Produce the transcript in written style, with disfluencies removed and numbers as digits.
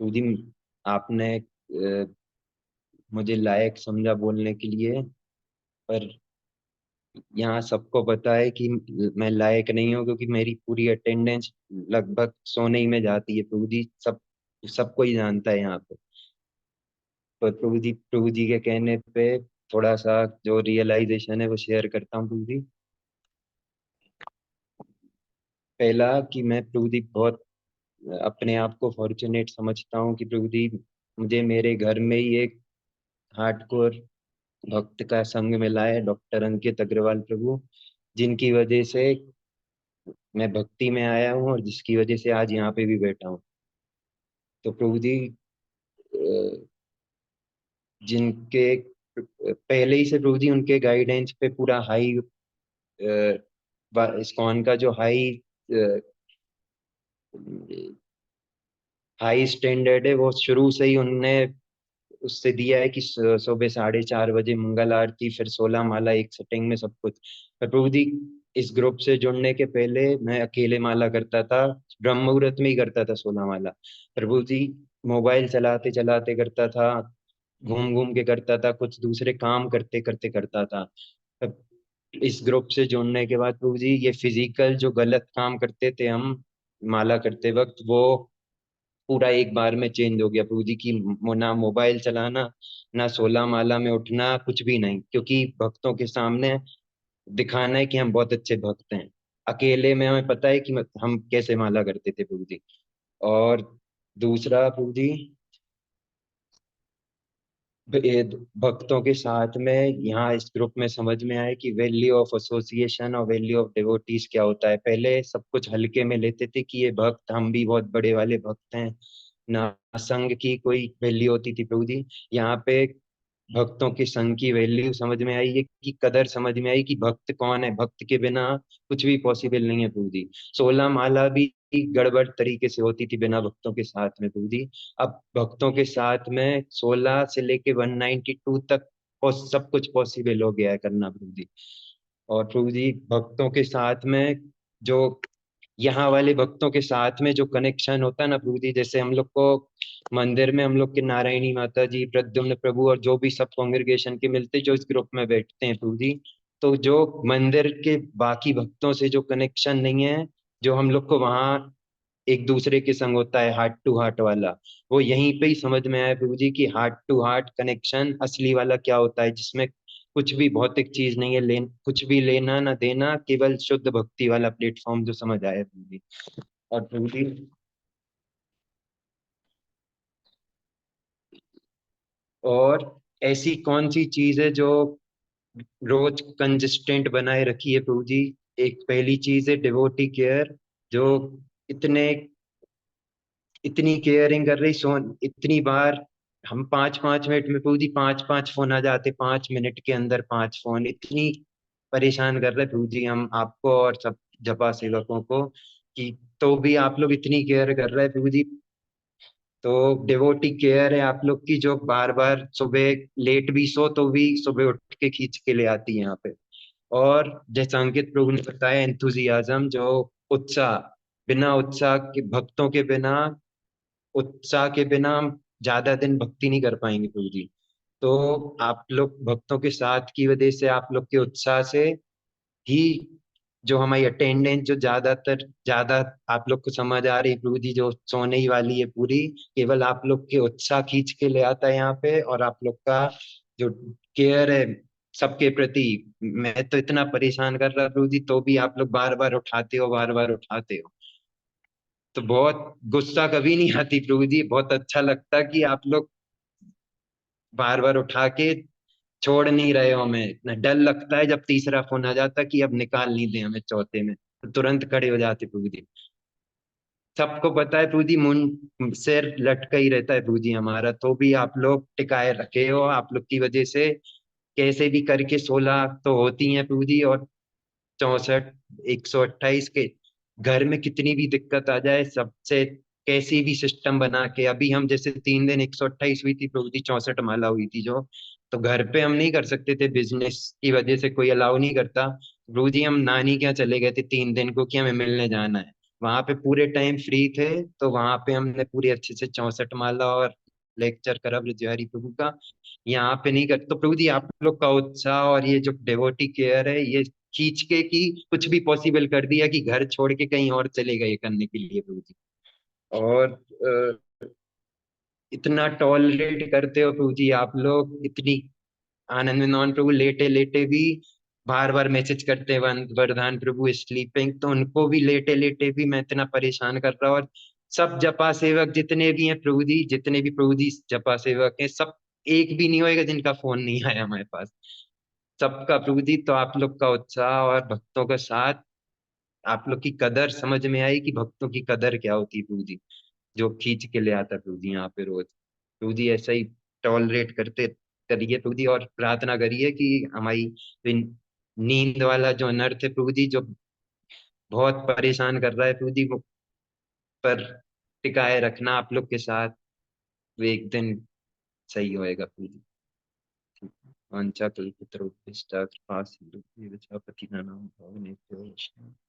प्रभु जी, आपने मुझे लायक समझा बोलने के लिए। पर यहाँ सबको पता है कि मैं लायक नहीं हूँ, क्योंकि मेरी पूरी अटेंडेंस लगभग सोने ही में जाती है। प्रभु जी, सबको ही जानता है यहाँ पे। पर प्रभु जी के कहने पे थोड़ा सा जो रियलाइजेशन है वो शेयर करता हूँ प्रभु जी। पहला कि मैं प्रभु जी बहुत अपने आप को फॉर्चुनेट समझता हूँ कि प्रभु जी मुझे मेरे घर में ही एक हार्डकोर भक्त का संग मिला है, डॉक्टर अंकित अग्रवाल प्रभु, जिनकी वजह से मैं भक्ति में आया हूँ और जिसकी वजह से आज यहाँ पे भी बैठा हूँ। तो प्रभु जी जिनके पहले ही से प्रभु जी उनके गाइडेंस पे पूरा हाई इस्कॉन का जो हाई स्टैंडर्ड है वो शुरू से ही उनने उससे दिया है कि सुबह 4:30 बजे मंगल आरती, फिर 16 माला एक सेटिंग में सब कुछ। पर प्रभु जी इस ग्रुप से जुड़ने के पहले मैं अकेले माला करता था, ब्रह्म मुहूर्त में ही करता था 16 माला। प्रभु जी मोबाइल चलाते चलाते करता था, घूम घूम के करता था, कुछ दूसरे काम करते करते करता था। तब इस ग्रुप से जुड़ने के बाद प्रभु जी ये फिजिकल जो गलत काम करते थे हम माला करते वक्त, वो पूरा एक बार में चेंज हो गया प्रभु जी की। ना मोबाइल चलाना, ना 16 माला में उठना, कुछ भी नहीं, क्योंकि भक्तों के सामने दिखाना है कि हम बहुत अच्छे भक्त हैं। अकेले में हमें पता है कि हम कैसे माला करते थे प्रभु जी। और दूसरा प्रभु जी, भक्तों के साथ में यहाँ इस ग्रुप में समझ में आया कि वैल्यू ऑफ एसोसिएशन और वैल्यू ऑफ डिवोटीज क्या होता है। पहले सब कुछ हल्के में लेते थे कि ये भक्त, हम भी बहुत बड़े वाले भक्त हैं, ना संघ की कोई वैल्यू होती थी प्रभु जी। यहाँ पे भक्तों के संग की वैल्यू समझ में आई है, कि कदर समझ में आई कि भक्त कौन है, भक्त के बिना कुछ भी पॉसिबल नहीं है प्रभु जी। 16 माला भी गड़बड़ तरीके से होती थी बिना भक्तों के साथ में प्रभु जी। अब भक्तों के साथ में 16 से लेके 192 तक सब कुछ पॉसिबल हो गया है करना प्रभु जी। और प्रभु जी भक्तों के साथ में जो यहाँ वाले भक्तों के साथ में जो कनेक्शन होता है ना प्रभु जी, जैसे हम लोग को मंदिर में हम लोग के नारायणी माता जी, प्रद्युम्न प्रभु और जो भी सब कॉन्ग्रेगेशन के मिलते जो इस ग्रुप में बैठते हैं प्रभु जी, तो जो मंदिर के बाकी भक्तों से जो कनेक्शन नहीं है, जो हम लोग को वहाँ एक दूसरे के संग होता है हार्ट टू हार्ट वाला, वो यहीं पे ही समझ में आया प्रभु जी की हार्ट टू हार्ट कनेक्शन असली वाला क्या होता है, जिसमें कुछ भी भौतिक चीज नहीं है, कुछ भी लेना ना देना, केवल शुद्ध भक्ति वाला प्लेटफॉर्म, जो समझ आया प्रभु जी। और प्रभु जी और ऐसी कौन सी चीज है जो रोज कंसिस्टेंट बनाए रखी है प्रभु जी? एक पहली चीज है डिवोटी केयर, जो इतने इतनी केयरिंग कर रही, सो इतनी बार हम 5-5 मिनट में प्रभु जी 5-5 फोन आ जाते, 5 मिनट के अंदर 5 फोन, इतनी परेशान कर रहे प्रभु जी हम आपको और सब जपा सेवकों को, कि तो भी आप लोग इतनी केयर कर रहे हैं प्रभु जी। तो डिवोटी केयर है आप लोग की, जो बार बार सुबह लेट भी सो तो भी सुबह उठ के खींच के ले आती है यहाँ पे। और जैसा अंकित प्रभु ने बताया, एंथुजियाज्म, जो उत्साह, बिना उत्साह के, भक्तों के बिना, उत्साह के बिना हम ज्यादा दिन भक्ति नहीं कर पाएंगे प्रभु जी। तो आप लोग भक्तों के साथ की वजह से, आप लोग के उत्साह से ही जो हमारी अटेंडेंस जो ज्यादातर ज्यादा आप लोग को समझ आ रही है प्रभु जी, जो सोने ही वाली है पूरी, केवल आप लोग के उत्साह खींच के ले आता है यहाँ पे। और आप लोग का जो केयर है सबके प्रति, मैं तो इतना परेशान कर रहा प्रभु जी, तो भी आप लोग बार बार उठाते हो, बार बार उठाते हो। तो बहुत गुस्सा कभी नहीं आती प्रभु जी, बहुत अच्छा लगता कि आप लोग बार बार उठा के छोड़ नहीं रहे हो हमें। न डर लगता है जब तीसरा फोन आ जाता कि अब निकाल नहीं दे हमें चौथे में, तो तुरंत खड़े हो जाते प्रभु जी। सबको पता है प्रभु जी, मुंह सिर लटका ही रहता है प्रभु जी हमारा, तो भी आप लोग टिकाए रखे हो। आप लोग की वजह से कैसे भी करके 16 तो होती हैं प्रभु जी, और 64, 128 के घर में कितनी भी दिक्कत आ जाए, सबसे कैसी भी सिस्टम बना के, अभी हम जैसे 3 दिन 128 हुई थी प्रभु जी, 64 माला हुई थी जो, तो घर पे हम नहीं कर सकते थे, बिजनेस की वजह से कोई अलाउ नहीं करता प्रभु जी। हम नानी के यहाँ चले गए थे 3 दिन को कि हमें मिलने जाना है, वहां पे पूरे टाइम फ्री थे, तो वहां पे हमने पूरी अच्छे से 64 माला और लेक्चर करा ब्रजबिहारी प्रभु का। यहाँ पे नहीं कर, तो प्रभु जी आप लोग का उत्साह और ये जो डेवोटी केयर है, ये खींच के की कुछ भी पॉसिबल कर दिया कि घर छोड़ के कहीं और चले गए करने के लिए प्रभु जी। और इतना टॉलरेट करते हो प्रभु जी आप लोग, इतनी आनंद में नॉन प्रभु लेटे लेटे भी बार बार मैसेज करते हैं, वरदान प्रभु स्लीपिंग, तो उनको भी लेटे लेटे भी मैं इतना परेशान कर रहा हूँ। और सब जपा सेवक जितने भी हैं प्रभु जी, जितने भी प्रभु जी जपा सेवक हैं, सब एक भी नहीं होएगा जिनका फोन नहीं आया हमारे पास, सबका प्रभु जी। तो आप लोग का उत्साह और भक्तों का साथ, आप लोग की कदर समझ में आई कि भक्तों की कदर क्या होती है प्रभु जी, जो खींच के ले आता है प्रभु जी यहाँ पे रोज। प्रभु जी ऐसा ही टॉलरेट करते करिए प्रभु जी, और प्रार्थना करिए कि हमारी नींद वाला जो अनर्थ है प्रभु जी, जो बहुत परेशान कर रहा है प्रभु जी, वो पर टिकाए रखना आप लोग के साथ, वो एक दिन सही होएगा प्रभु जी। वांछा कल्पतरुभ्यश्च कृपा सिंधुभ्यैव च पतितानां पावनेभ्यो वैष्णवेभ्यो